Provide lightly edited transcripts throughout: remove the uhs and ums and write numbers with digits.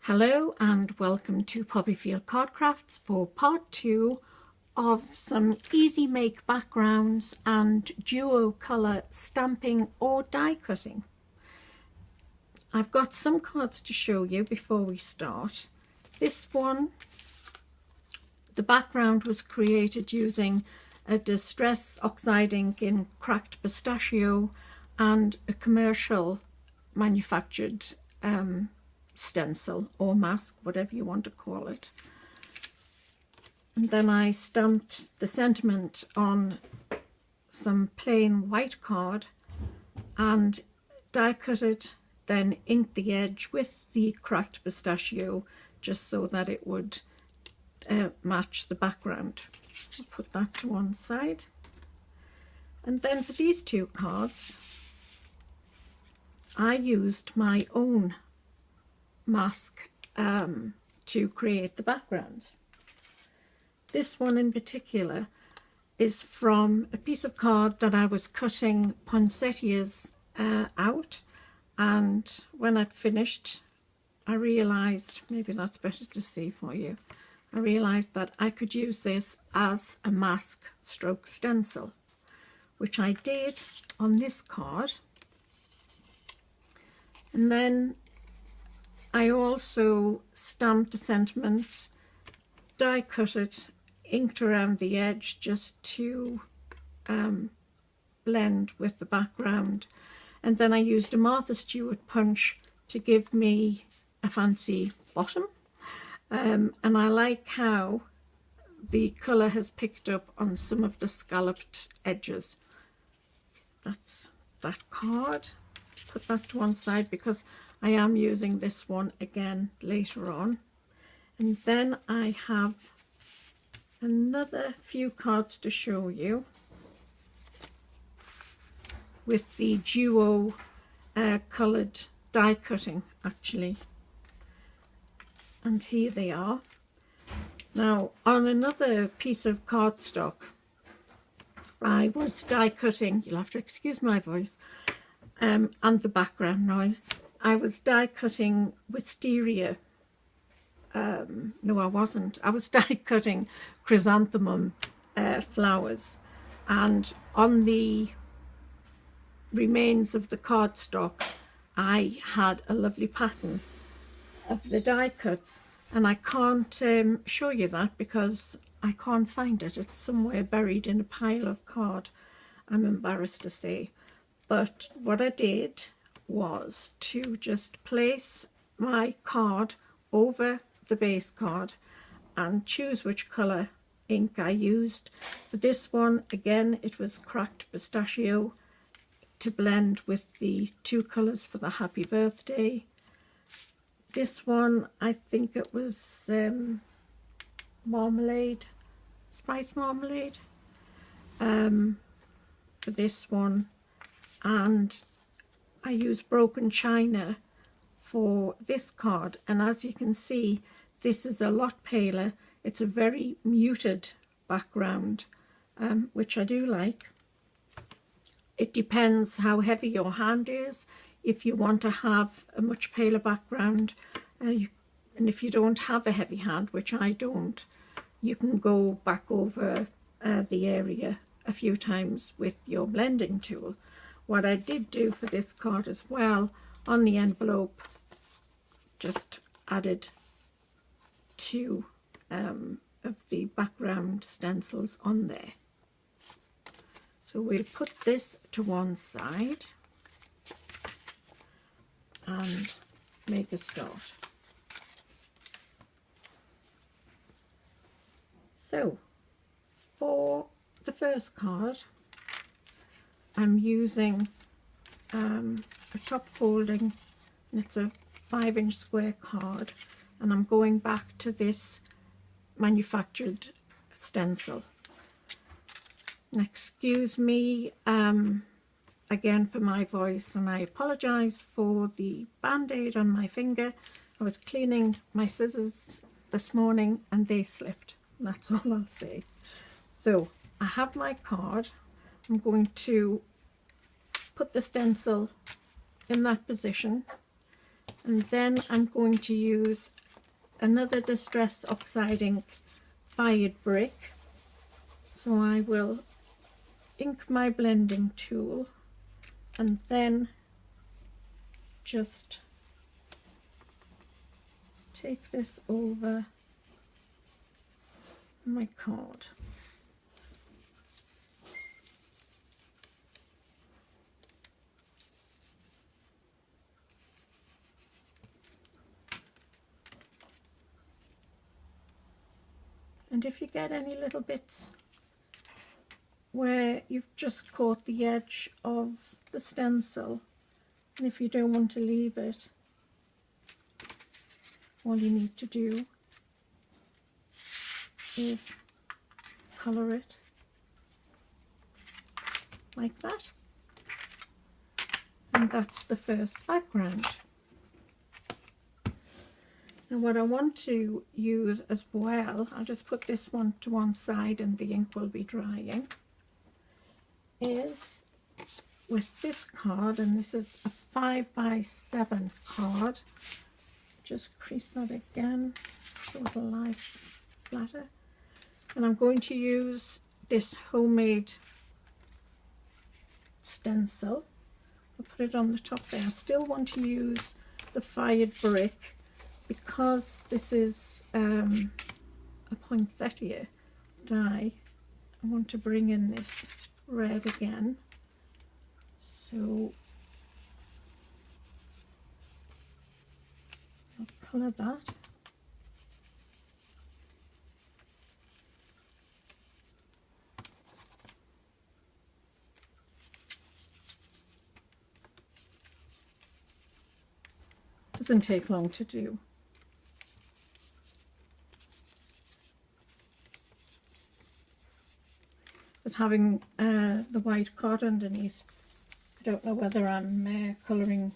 Hello and welcome to Poppyfield Card Crafts for part 2 of some easy make backgrounds and duo colour stamping or die cutting. I've got some cards to show you before we start. This one, the background was created using a distress oxide ink in cracked pistachio and a commercial manufactured stencil or mask, whatever you want to call it. And then I stamped the sentiment on some plain white card and die cut it, then inked the edge with the cracked pistachio just so that it would match the background. I'll put that to one side. And then for these two cards I used my own mask to create the background. This one in particular is from a piece of card that I was cutting poinsettias out, and when I'd finished I realised, maybe that's better to see for you, I realised that I could use this as a mask stroke stencil, which I did on this card. And then I also stamped a sentiment, die cut it, inked around the edge just to blend with the background, and then I used a Martha Stewart punch to give me a fancy bottom. And I like how the colour has picked up on some of the scalloped edges. That's that card. Put that to one side because I am using this one again later on. And then I have another few cards to show you with the duo coloured die cutting actually. And here they are. Now on another piece of cardstock I was die cutting, you'll have to excuse my voice and the background noise. I was die cutting wisteria. No, I wasn't. I was die cutting chrysanthemum flowers, and on the remains of the cardstock I had a lovely pattern of the die cuts, and I can't show you that because I can't find it. It's somewhere buried in a pile of card, I'm embarrassed to say. But what I did was to just place my card over the base card and choose which colour ink I used. For this one, again, it was cracked pistachio to blend with the two colours for the happy birthday. This one, I think it was marmalade, spice marmalade for this one. And I used broken china for this card, and as you can see this is a lot paler. It's a very muted background, which I do like. It depends how heavy your hand is. If you want to have a much paler background, and if you don't have a heavy hand, which I don't, you can go back over the area a few times with your blending tool. What I did do for this card as well, on the envelope, just added two of the background stencils on there. So we'll put this to one side and make a start. So for the first card I'm using a top folding, and it's a 5-inch square card, and I'm going back to this manufactured stencil. And excuse me again for my voice, and I apologise for the band-aid on my finger. I was cleaning my scissors this morning and they slipped. That's all I'll say. So I have my card. I'm going to put the stencil in that position, And then I'm going to use another Distress Oxide ink fired brick. So I will ink my blending tool and then just take this over my card. And if you get any little bits where you've just caught the edge of the stencil, and if you don't want to leave it, all you need to do is colour it like that, and that's the first background. And what I want to use as well, I'll just put this one to one side and the ink will be drying, is with this card, and this is a 5x7 card. Just crease that again so it'll lie flatter. And I'm going to use this homemade stencil. I'll put it on the top there. I still want to use the fired brick because this is a poinsettia die. I want to bring in this red again. So I'll colour that. Doesn't take long to do. But having the white card underneath, I don't know whether I'm colouring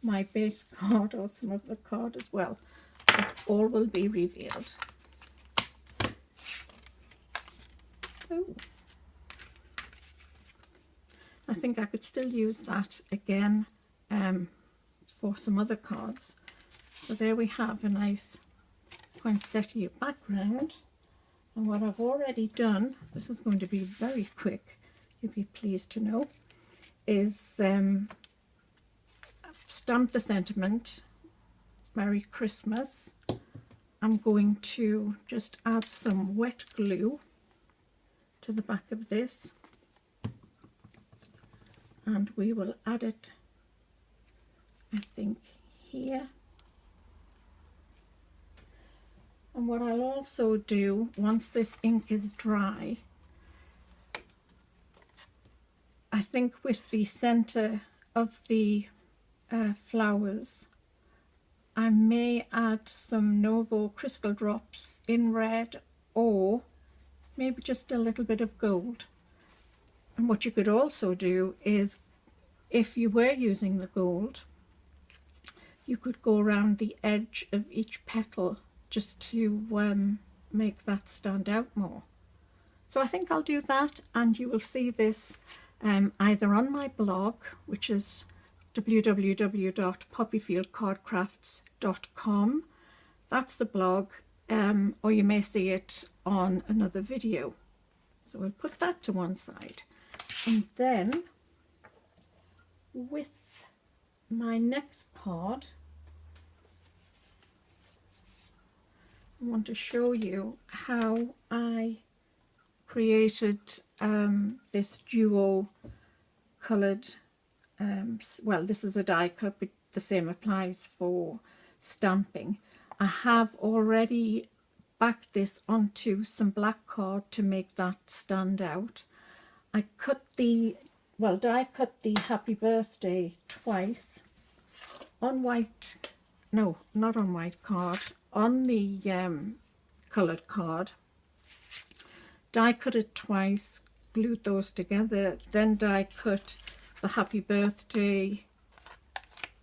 my base card or some of the card as well, but all will be revealed. Ooh. I think I could still use that again for some other cards. So there we have a nice poinsettia background. And what I've already done, this is going to be very quick, you'll be pleased to know, is I've stamped the sentiment, Merry Christmas. I'm going to just add some wet glue to the back of this, and we will add it, I think, here. And what I'll also do, once this ink is dry, I think with the centre of the flowers, I may add some Novo crystal drops in red, or maybe just a little bit of gold. And what you could also do is, if you were using the gold, you could go around the edge of each petal just to make that stand out more. So I think I'll do that, and you will see this either on my blog, which is www.poppyfieldcardcrafts.com. That's the blog, or you may see it on another video. So we'll put that to one side. And then with my next card, I want to show you how I created this duo coloured, well, this is a die cut, but the same applies for stamping. I have already backed this onto some black card to make that stand out. I cut the, well, die cut the happy birthday twice on white, no, not on white card, on the coloured card. Die cut it twice, glued those together, then die cut the happy birthday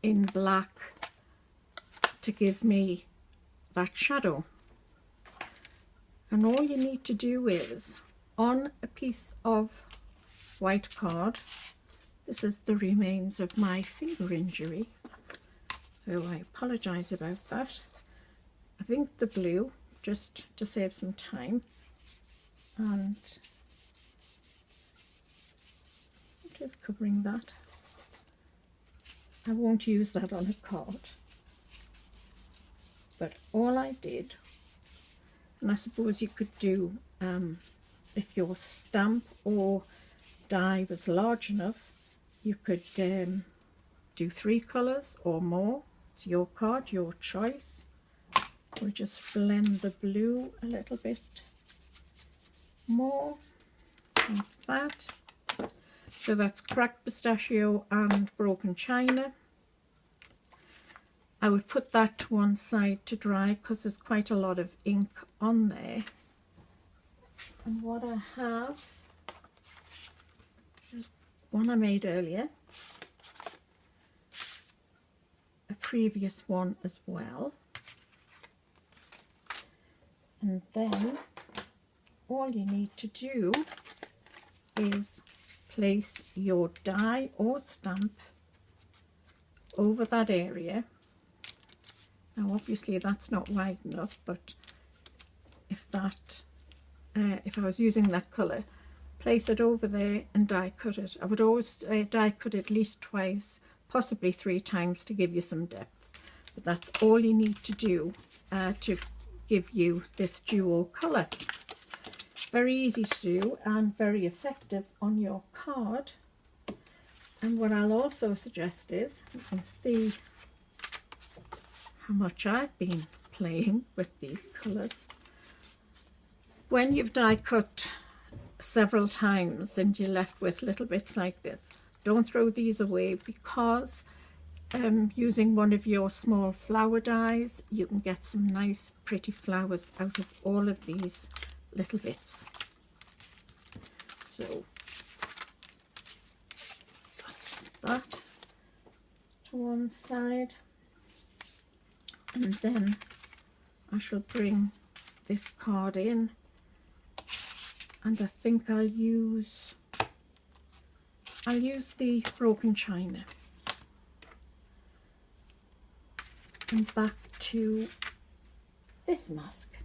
in black to give me that shadow. And all you need to do is, on a piece of white card, this is the remains of my finger injury, so so I apologise about that. I've inked the blue just to save some time, and just covering that. I won't use that on a card, but all I did, and I suppose you could do, if your stamp or die was large enough, you could do 3 colours or more. It's your card, your choice. We'll just blend the blue a little bit more, like that. So that's cracked pistachio and broken china. I would put that to one side to dry because there's quite a lot of ink on there. And what I have is one I made earlier, a previous one as well. And then all you need to do is place your die or stamp over that area. Now obviously that's not wide enough, but if I was using that colour, place it over there and die cut it. I would always die cut at least twice, possibly 3 times, to give you some depth. But that's all you need to do to give you this duo colour. Very easy to do and very effective on your card. And what I'll also suggest is, you can see how much I've been playing with these colours. When you've die cut several times and you're left with little bits like this, don't throw these away, because using one of your small flower dies, you can get some nice pretty flowers out of all of these little bits. So that's that to one side, and then I shall bring this card in, and I think I'll use the broken china. And back to this mask.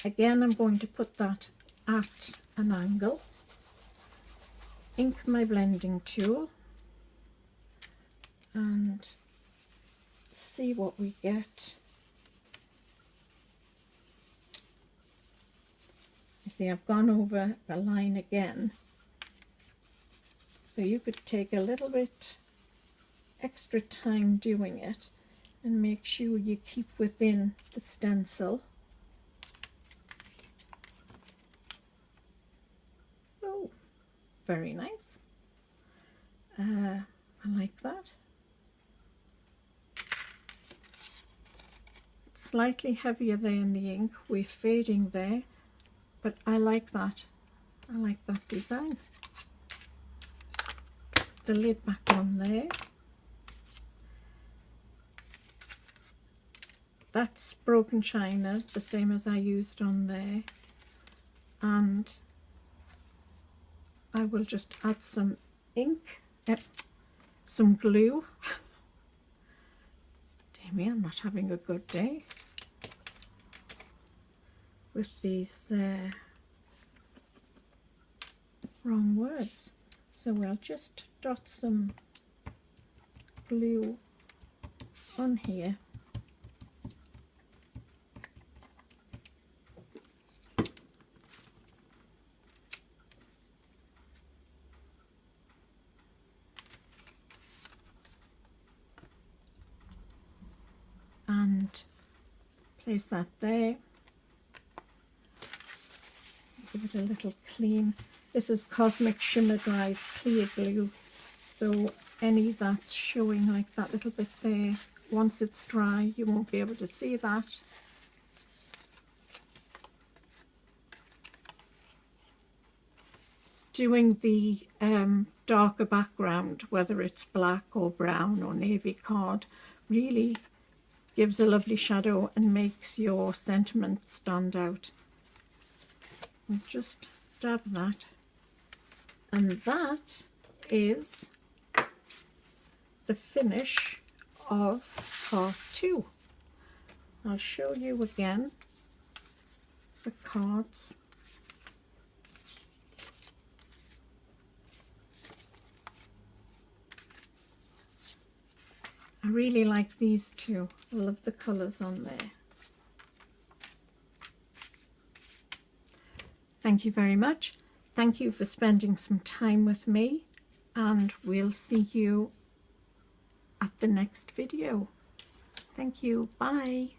Again, I'm going to put that at an angle, ink my blending tool, and see what we get. You see, I've gone over the line again, so you could take a little bit extra time doing it and make sure you keep within the stencil. Oh, very nice. I like that. It's slightly heavier there in the ink, we're fading there, but I like that. I like that design. The lid back on there. That's broken china, the same as I used on there, and I will just add some ink, some glue. Dear me, I'm not having a good day with these wrong words. So we'll just dot some glue on here. And place that there. Give it a little clean. This is Cosmic Shimmer Dry's clear glue, so any that's showing like that little bit there, once it's dry you won't be able to see that. Doing the darker background, whether it's black or brown or navy card, really gives a lovely shadow and makes your sentiment stand out. I'll just dab that, and that is the finish of part 2. I'll show you again the cards. I really like these two. I love the colours on there. Thank you very much. Thank you for spending some time with me, and we'll see you at the next video. Thank you. Bye.